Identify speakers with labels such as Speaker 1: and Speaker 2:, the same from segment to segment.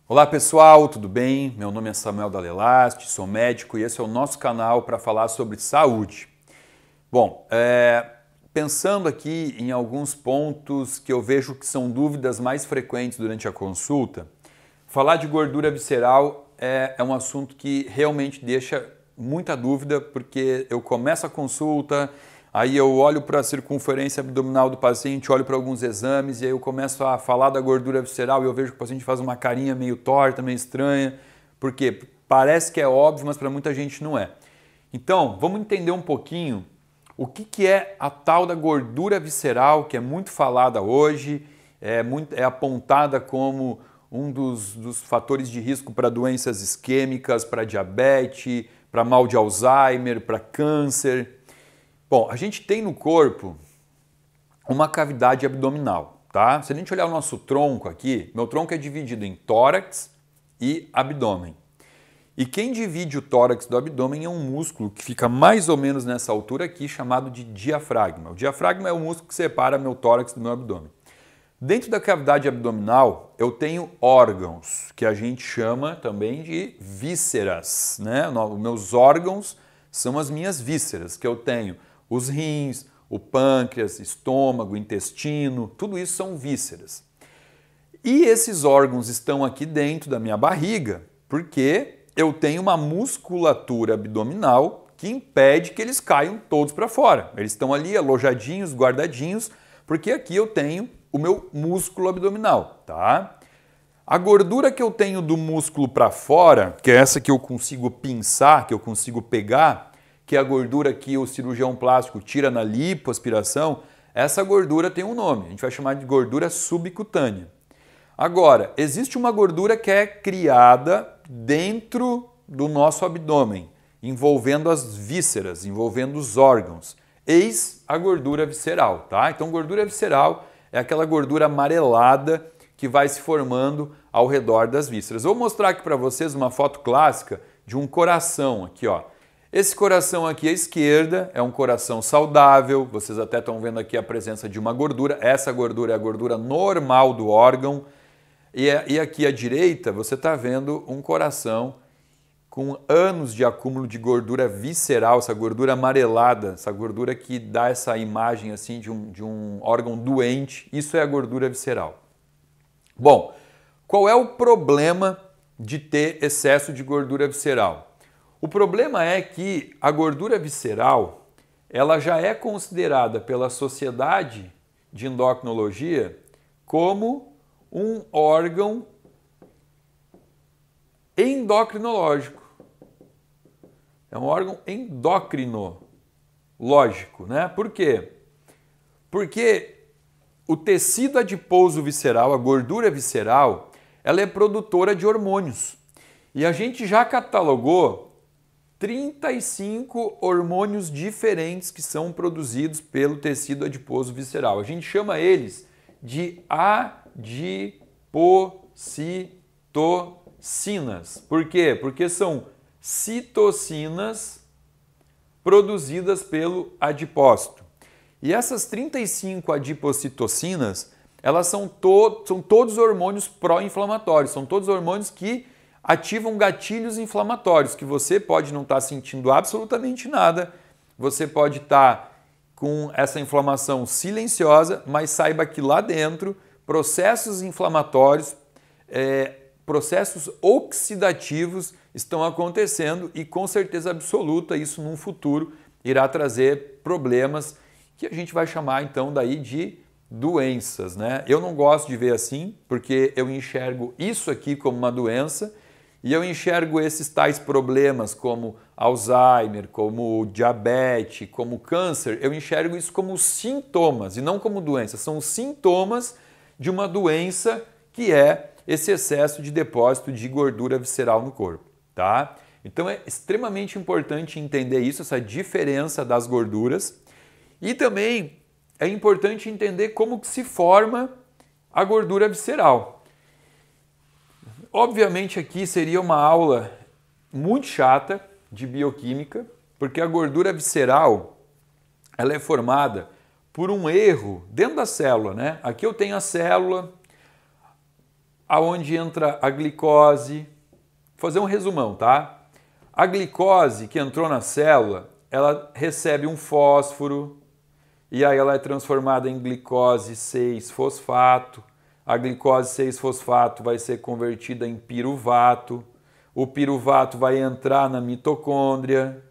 Speaker 1: Olá pessoal, tudo bem? Meu nome é Samuel Dalelast, sou médico e esse é o nosso canal para falar sobre saúde. Bom, pensando aqui em alguns pontos que eu vejo que são dúvidas mais frequentes durante a consulta, falar de gordura visceral é um assunto que realmente deixa muita dúvida, porque eu começo a consulta, aí eu olho para a circunferência abdominal do paciente, olho para alguns exames e aí eu começo a falar da gordura visceral e eu vejo que o paciente faz uma carinha meio torta, meio estranha, porque parece que é óbvio, mas para muita gente não é. Então, vamos entender um pouquinho o que é a tal da gordura visceral, que é muito falada hoje, é apontada como um dos fatores de risco para doenças isquêmicas, para diabetes, para mal de Alzheimer, para câncer. Bom, a gente tem no corpo uma cavidade abdominal, tá? Se a gente olhar o nosso tronco aqui, meu tronco é dividido em tórax e abdômen. E quem divide o tórax do abdômen é um músculo que fica mais ou menos nessa altura aqui, chamado de diafragma. O diafragma é o músculo que separa meu tórax do meu abdômen. Dentro da cavidade abdominal, eu tenho órgãos, que a gente chama também de vísceras, né? Os meus órgãos são as minhas vísceras, que eu tenho os rins, o pâncreas, estômago, intestino, tudo isso são vísceras. E esses órgãos estão aqui dentro da minha barriga, porque eu tenho uma musculatura abdominal que impede que eles caiam todos para fora. Eles estão ali alojadinhos, guardadinhos, porque aqui eu tenho o meu músculo abdominal, tá? A gordura que eu tenho do músculo para fora, que é essa que eu consigo pinçar, que eu consigo pegar, que é a gordura que o cirurgião plástico tira na lipoaspiração, essa gordura tem um nome, a gente vai chamar de gordura subcutânea. Agora, existe uma gordura que é criada dentro do nosso abdômen, envolvendo as vísceras, envolvendo os órgãos. Eis a gordura visceral, tá? Então, gordura visceral é aquela gordura amarelada que vai se formando ao redor das vísceras. Vou mostrar aqui para vocês uma foto clássica de um coração aqui, ó. Esse coração aqui à esquerda é um coração saudável, vocês até estão vendo aqui a presença de uma gordura. Essa gordura é a gordura normal do órgão. E aqui à direita você está vendo um coração com anos de acúmulo de gordura visceral, essa gordura amarelada, essa gordura que dá essa imagem assim de um órgão doente. Isso é a gordura visceral. Bom, qual é o problema de ter excesso de gordura visceral? O problema é que a gordura visceral ela já é considerada pela Sociedade de Endocrinologia como um órgão endocrinológico. É um órgão endocrinológico, né? Por quê? Porque o tecido adiposo visceral, a gordura visceral, ela é produtora de hormônios. E a gente já catalogou 35 hormônios diferentes que são produzidos pelo tecido adiposo visceral. A gente chama eles de adipocitocinas. Por quê? Porque são citocinas produzidas pelo adipócito. E essas 35 adipocitocinas, elas são todos hormônios pró-inflamatórios, são todos hormônios que ativam gatilhos inflamatórios, que você pode não estar sentindo absolutamente nada, você pode estar com essa inflamação silenciosa, mas saiba que lá dentro processos inflamatórios, processos oxidativos estão acontecendo e com certeza absoluta isso num futuro irá trazer problemas que a gente vai chamar então daí de doenças, né? Eu não gosto de ver assim, porque eu enxergo isso aqui como uma doença e eu enxergo esses tais problemas como Alzheimer, como diabetes, como câncer, eu enxergo isso como sintomas e não como doença. São sintomas de uma doença que é esse excesso de depósito de gordura visceral no corpo, tá? Então é extremamente importante entender isso, essa diferença das gorduras. E também é importante entender como que se forma a gordura visceral. Obviamente aqui seria uma aula muito chata de bioquímica, porque a gordura visceral ela é formada por um erro dentro da célula, né? Aqui eu tenho a célula, aonde entra a glicose. Vou fazer um resumão, tá? A glicose que entrou na célula, ela recebe um fósforo e aí ela é transformada em glicose 6-fosfato. A glicose 6-fosfato vai ser convertida em piruvato. O piruvato vai entrar na mitocôndria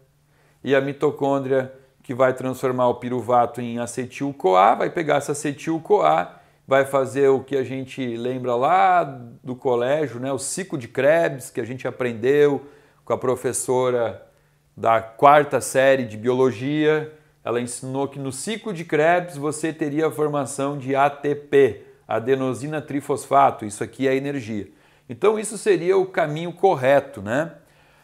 Speaker 1: e a mitocôndria que vai transformar o piruvato em acetil-CoA, vai pegar essa acetil-CoA, vai fazer o que a gente lembra lá do colégio, né? O ciclo de Krebs, que a gente aprendeu com a professora da 4ª série de biologia. Ela ensinou que no ciclo de Krebs você teria a formação de ATP, adenosina trifosfato, isso aqui é energia. Então isso seria o caminho correto, né?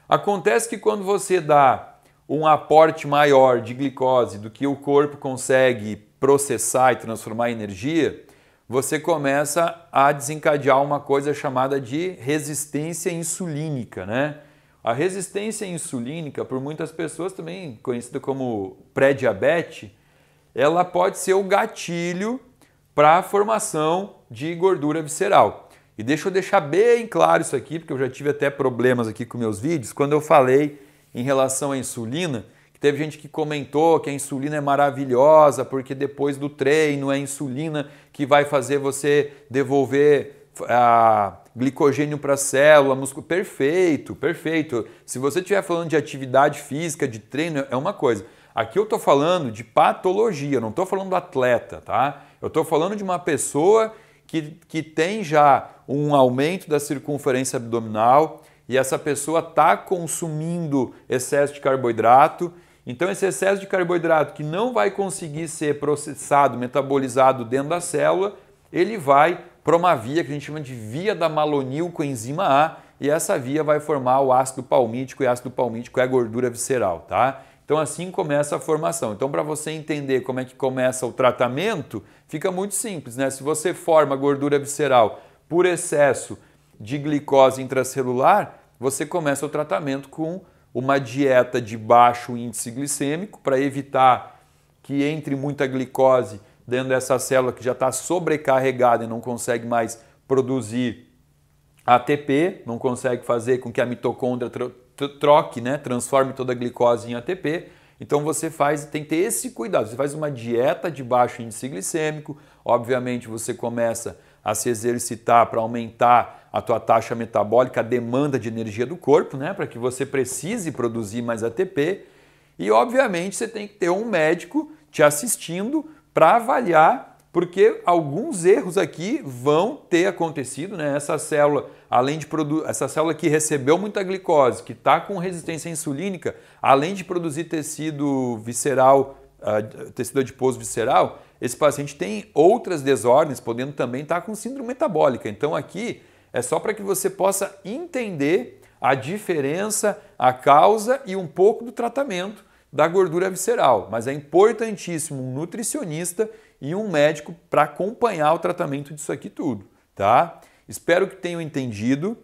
Speaker 1: Acontece que quando você dá um aporte maior de glicose do que o corpo consegue processar e transformar em energia, você começa a desencadear uma coisa chamada de resistência insulínica, né? A resistência insulínica, por muitas pessoas também conhecida como pré-diabetes, ela pode ser o gatilho para a formação de gordura visceral. E deixa eu deixar bem claro isso aqui, porque eu já tive até problemas aqui com meus vídeos, quando eu falei em relação à insulina, que teve gente que comentou que a insulina é maravilhosa, porque depois do treino é a insulina que vai fazer você devolver glicogênio para a célula, músculo. Perfeito, perfeito. Se você estiver falando de atividade física, de treino, é uma coisa. Aqui eu estou falando de patologia, não estou falando do atleta, tá? Eu estou falando de uma pessoa que tem já um aumento da circunferência abdominal e essa pessoa está consumindo excesso de carboidrato. Então esse excesso de carboidrato que não vai conseguir ser processado, metabolizado dentro da célula, ele vai para uma via que a gente chama de via da malonil-coenzima A, e essa via vai formar o ácido palmítico, e ácido palmítico é a gordura visceral, tá? Então assim começa a formação. Então para você entender como é que começa o tratamento, fica muito simples, né? Se você forma gordura visceral por excesso de glicose intracelular, você começa o tratamento com uma dieta de baixo índice glicêmico para evitar que entre muita glicose dentro dessa célula que já está sobrecarregada e não consegue mais produzir ATP, não consegue fazer com que a mitocôndria troque, né, transforme toda a glicose em ATP. Então você tem que ter esse cuidado. Você faz uma dieta de baixo índice glicêmico, obviamente você começa a se exercitar para aumentar a tua taxa metabólica, a demanda de energia do corpo, né, para que você precise produzir mais ATP. E obviamente você tem que ter um médico te assistindo para avaliar, porque alguns erros aqui vão ter acontecido, né? Essa célula, além de essa célula que recebeu muita glicose, que está com resistência insulínica, além de produzir tecido visceral, tecido adiposo visceral, esse paciente tem outras desordens, podendo também estar com síndrome metabólica. Então aqui é só para que você possa entender a diferença, a causa e um pouco do tratamento da gordura visceral. Mas é importantíssimo um nutricionista e um médico para acompanhar o tratamento disso aqui tudo, tá? Espero que tenham entendido,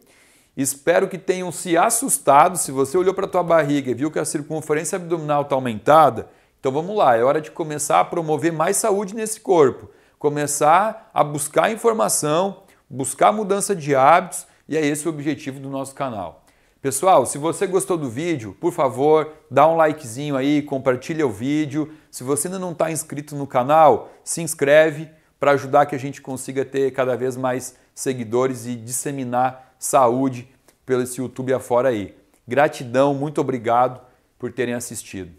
Speaker 1: espero que tenham se assustado. Se você olhou para a tua barriga e viu que a circunferência abdominal está aumentada, então vamos lá, é hora de começar a promover mais saúde nesse corpo, começar a buscar informação, buscar mudança de hábitos, e é esse o objetivo do nosso canal. Pessoal, se você gostou do vídeo, por favor, dá um likezinho aí, compartilha o vídeo. Se você ainda não está inscrito no canal, se inscreve para ajudar que a gente consiga ter cada vez mais seguidores e disseminar saúde pelo esse YouTube afora aí. Gratidão, muito obrigado por terem assistido.